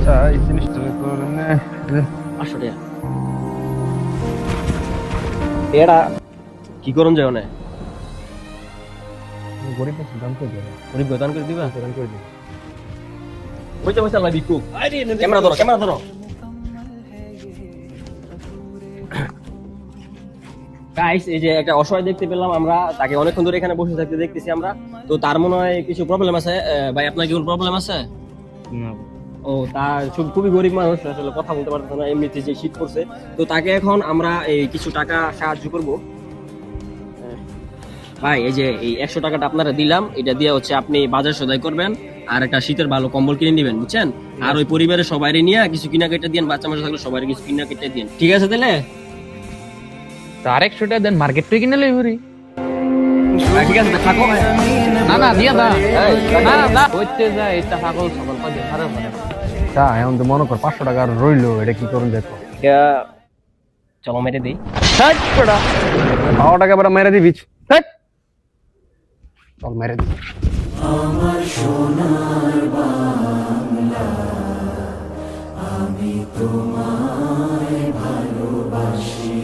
আচ্ছা এই জিনিসটা করেন না 500 টাকা এরা কি করুন যায় না গরিব মানুষ দাম করে দেবে গরিব দান করে দিবা দাম করে দেবে বইতে বসে আল্লাহ বিকু ক্যামেরা ধরো গাইস এই যে একটা অসহায় দেখতে পেলাম আমরা তাকে অনেকক্ষণ ধরে এখানে বসে থাকতে দেখতেছি আমরা তো তার মনে হয় কিছু প্রবলেম আছে ভাই আপনার কি কোনো প্রবলেম আছে না ও তার খুবই গরিব মানুষ আসলে কথা বলতে পারতেছে না এমনিতে যে শীত করছে তো তাকে এখন আমরা এই কিছু টাকা সাহায্য করব ভাই এই যে এই 100 টাকাটা আপনারা দিলাম এটা দিয়ে হচ্ছে আপনি বাজার সদাই করবেন আর একটা শীতের ভালো কম্বল কিনে নেবেন বুঝছেন আর ওই পরিবারের সবাইরে নিয়ে কিছু কিনা কেটে দিন বাচ্চা মাচ্চা থাকলে সবাই কিছু কিনা কেটে দিন ঠিক আছে তাহলে তার 100 টাকা দেন মার্কেট থেকে কিনে লই ভরি ঠিক আছে থাকো না না দিয়া দা না না দা হইতে যায় এটা পাগল সকল কাজে খারাপ করে তা এখন তো মনে কর 500 টাকা আর রইলো এটা কি করুন দেখো এটা চলো মেরে দিই হাট পড়া 100 টাকা বড় মেরে দিবি হাট চল মেরে দি আমার সোনার বাংলা আমি তোমায় ভালোবাসি